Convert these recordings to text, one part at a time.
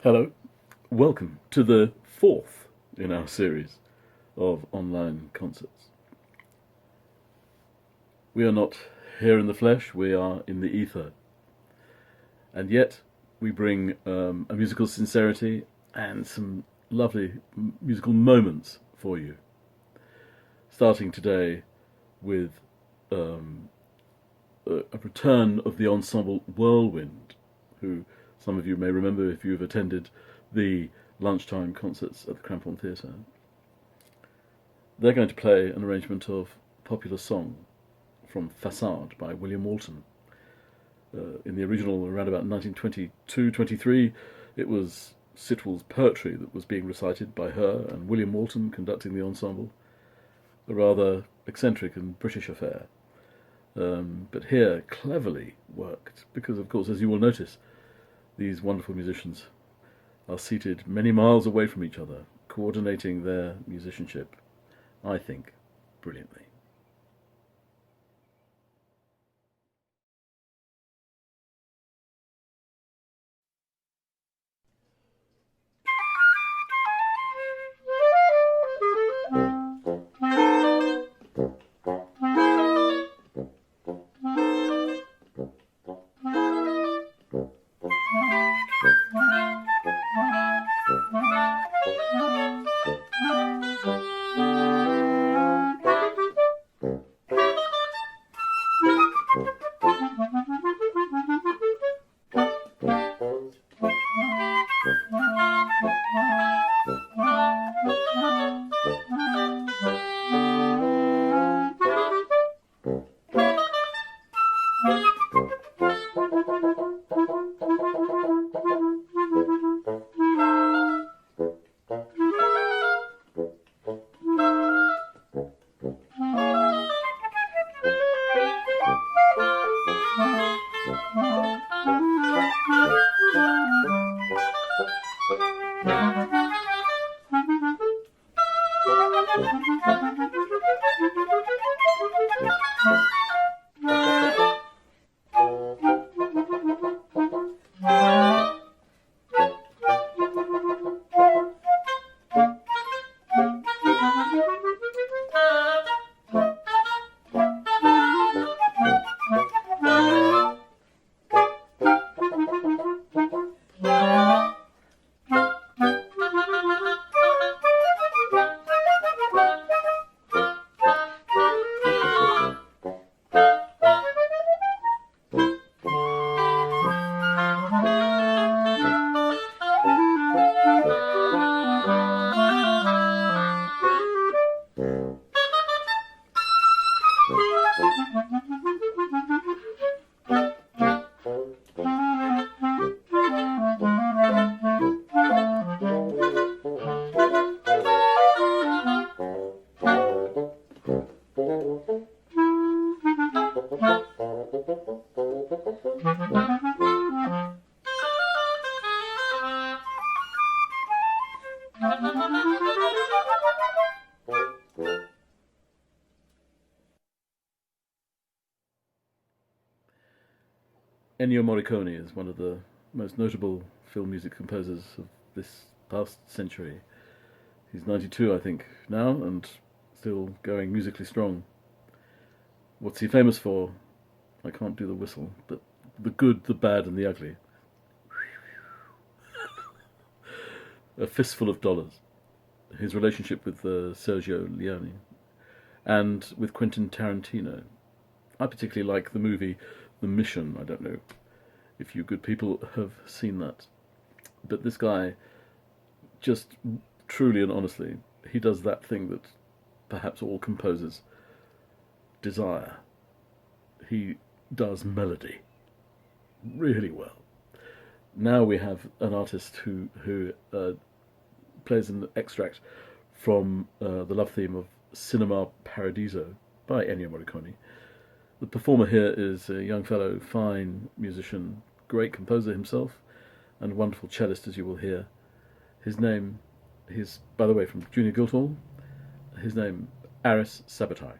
Hello, welcome to the fourth in our series of online concerts. We are not here in the flesh, we are in the ether. And yet we bring a musical sincerity and some lovely musical moments for you. Starting today with a return of the ensemble Whirlwind, who some of you may remember if you've attended the lunchtime concerts at the Cramphorn Theatre. They're going to play an arrangement of a popular song from Façade by William Walton. In the original, around about 1922-23, it was Sitwell's poetry that was being recited by her and William Walton conducting the ensemble. A rather eccentric and British affair. But here, cleverly worked, because, of course, as you will notice, these wonderful musicians are seated many miles away from each other, coordinating their musicianship, I think, brilliantly. Ennio Morricone is one of the most notable film music composers of this past century. He's 92, I think, now, and still going musically strong. What's he famous for? I can't do the whistle, but the good, the bad, and the ugly. A Fistful of Dollars. His relationship with Sergio Leone, and with Quentin Tarantino. I particularly like the movie The Mission. I don't know if you good people have seen that. But this guy, just truly and honestly, he does that thing that perhaps all composers desire. He does melody really well. Now we have an artist who plays an extract from the love theme of Cinema Paradiso by Ennio Morricone. The performer here is a young fellow, fine musician, great composer himself, and wonderful cellist, as you will hear. His name, he's, by the way, from Junior Guildhall, his name, Aris Sabetai.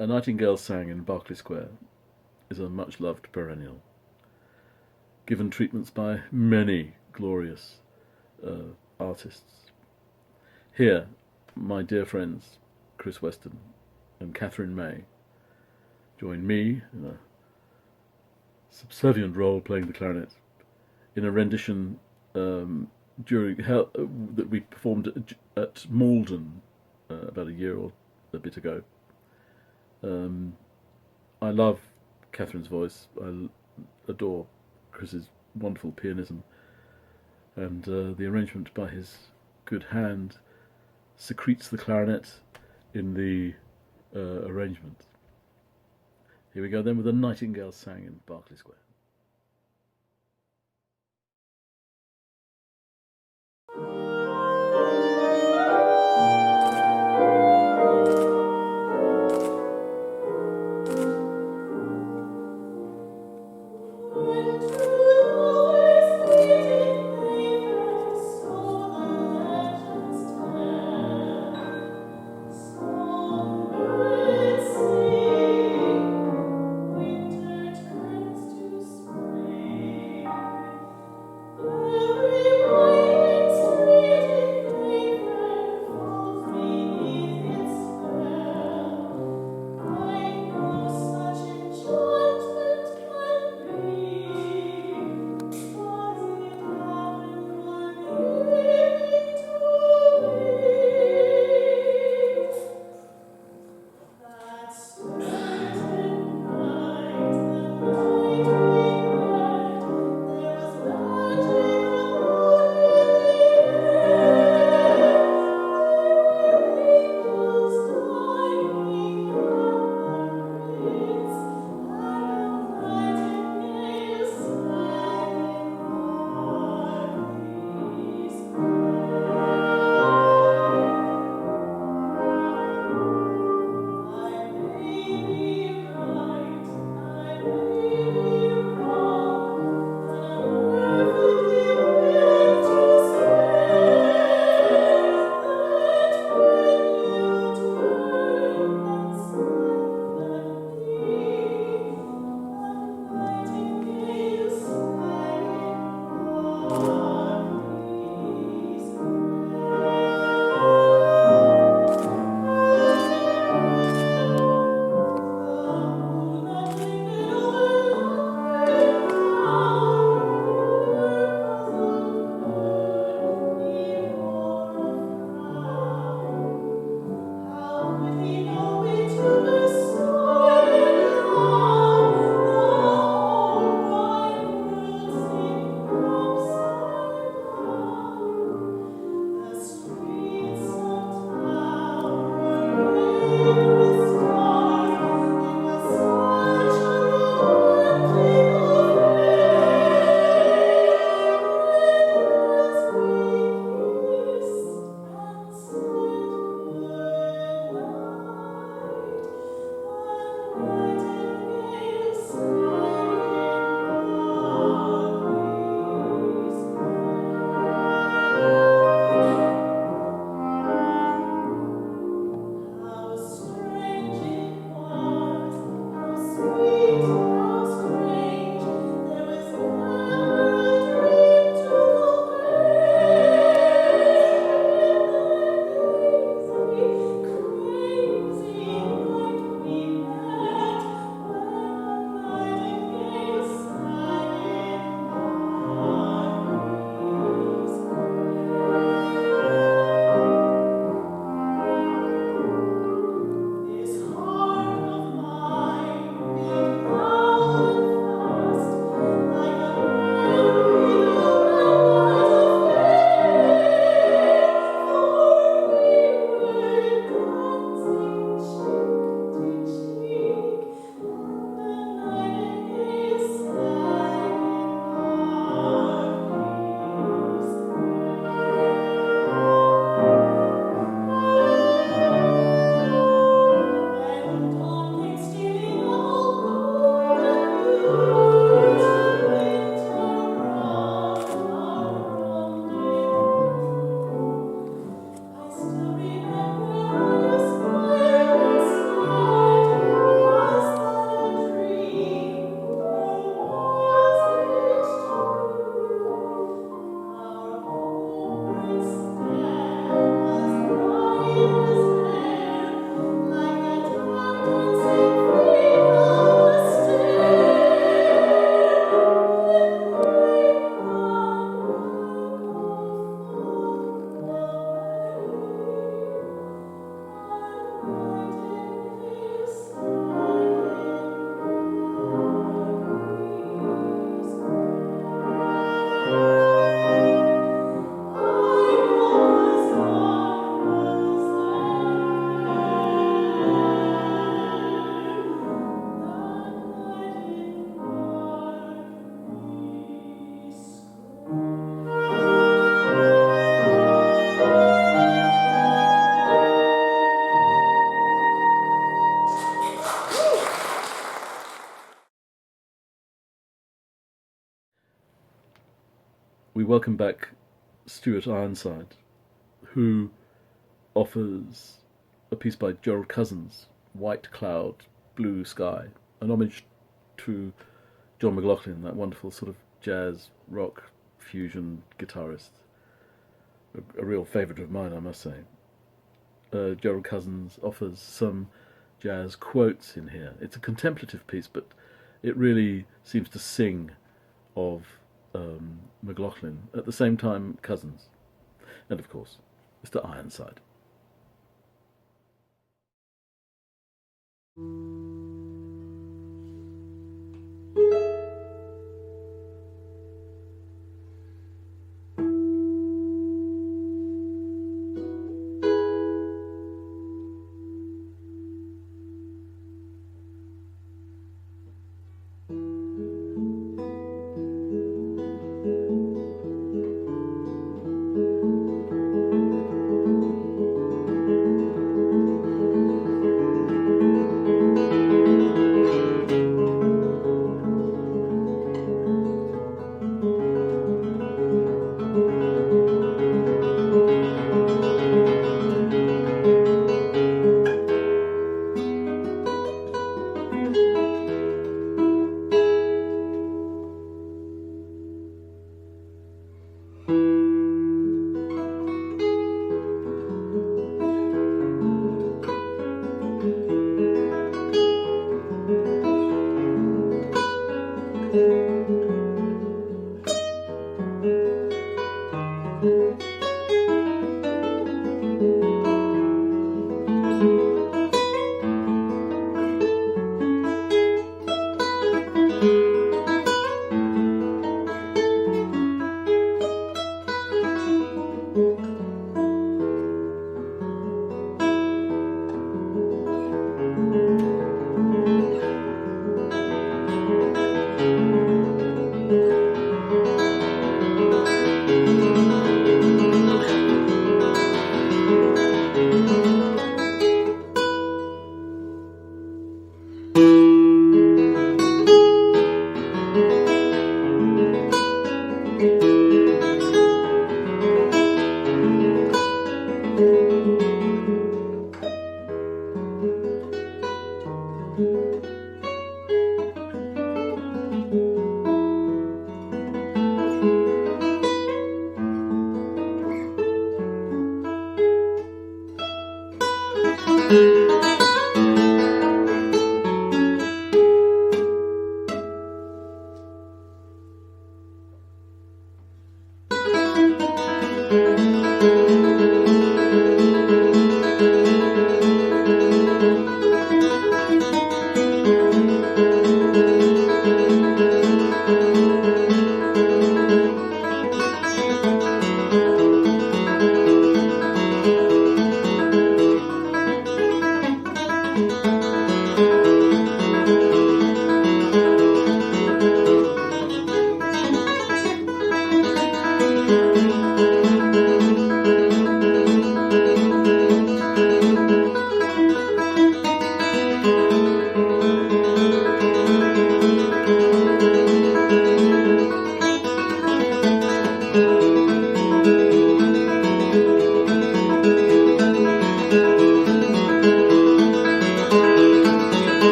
A Nightingale Sang in Berkeley Square is a much-loved perennial, given treatments by many glorious artists. Here, my dear friends Chris Weston and Catherine May join me in a subservient role playing the clarinet in a rendition that we performed at Malden about a year or a bit ago. I love Catherine's voice. I adore Chris's wonderful pianism, and the arrangement by his good hand secretes the clarinet in the arrangement. Here we go then with A Nightingale Sang in Berkeley Square. Winter turns to we welcome back Stuart Ironside, who offers a piece by Gerald Cousins, White Cloud, Blue Sky, an homage to John McLaughlin, that wonderful sort of jazz, rock, fusion guitarist. A real favourite of mine, I must say. Gerald Cousins offers some jazz quotes in here. It's a contemplative piece, but it really seems to sing of McLaughlin. At the same time, Cousins. And of course, Mr. Ironside.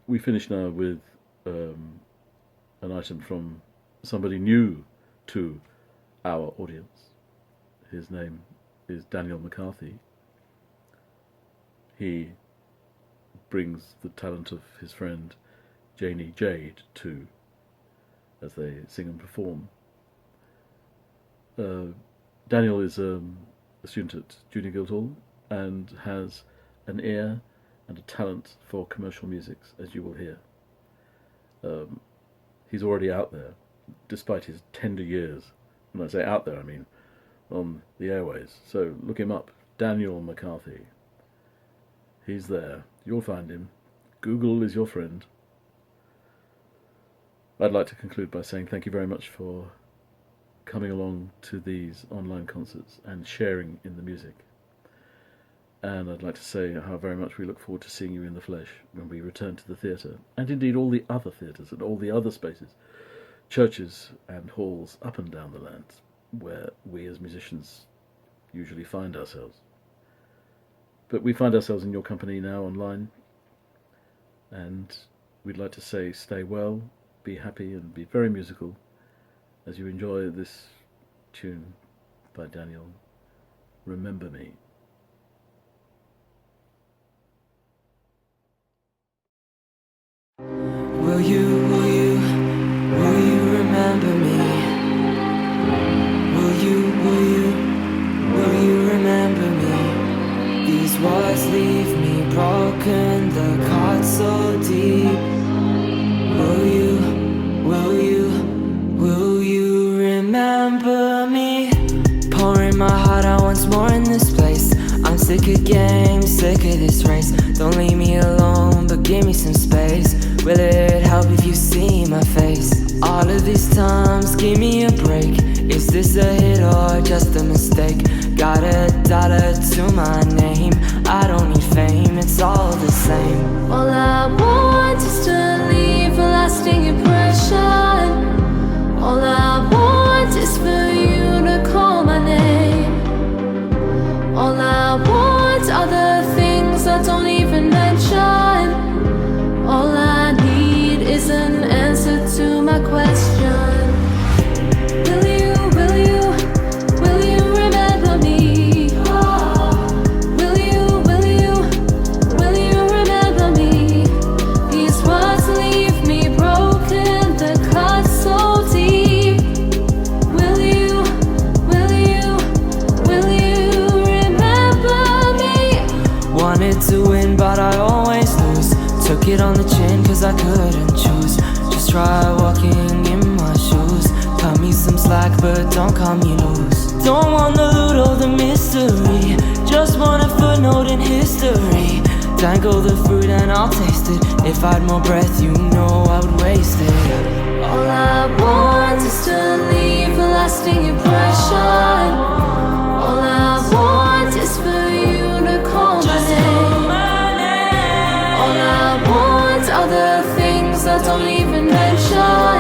We finish now with an item from somebody new to our audience. His name is Daniel McCarthy. He brings the talent of his friend Janie Jade too, as they sing and perform. Daniel is a student at Junior Guildhall and has an ear and a talent for commercial musics, as you will hear. He's already out there, despite his tender years. When I say out there, I mean on the airways. So look him up, Daniel McCarthy. He's there. You'll find him. Google is your friend. I'd like to conclude by saying thank you very much for coming along to these online concerts and sharing in the music. And I'd like to say how very much we look forward to seeing you in the flesh when we return to the theatre, and indeed all the other theatres and all the other spaces, churches and halls up and down the land, where we as musicians usually find ourselves. But we find ourselves in your company now online, and we'd like to say stay well, be happy and be very musical as you enjoy this tune by Daniel, Remember Me. Will you remember me? Will you remember me? These words leave me broken, the cut so deep. Will you remember me? Pouring my heart out once more in this place. I'm sick of games, sick of this race. Don't leave me alone, but give me some space. Will it help if you see my face? All of these times, give me a break. Is this a hit or just a mistake? Got $1 to my name. I don't need fame, it's all the same. All I want is to leave a lasting impression. All I want is for you to call my name. All I want are the things I don't even mention. All I need is an answer to my question. Will you remember me? Will you remember me? These words leave me broken, the cut so deep. Will you remember me? Wanted to win, but I always lose. Took it on the chin cause I couldn't choose. Just try walking in my shoes. Cut me some slack but don't cut me loose. Don't want the loot or the mystery, just want a footnote in history. Dangle the fruit and I'll taste it. If I had more breath, you know I would waste it. All I want is to leave a lasting impression. All I want is for you to call my name. All I want are the things I don't even mention.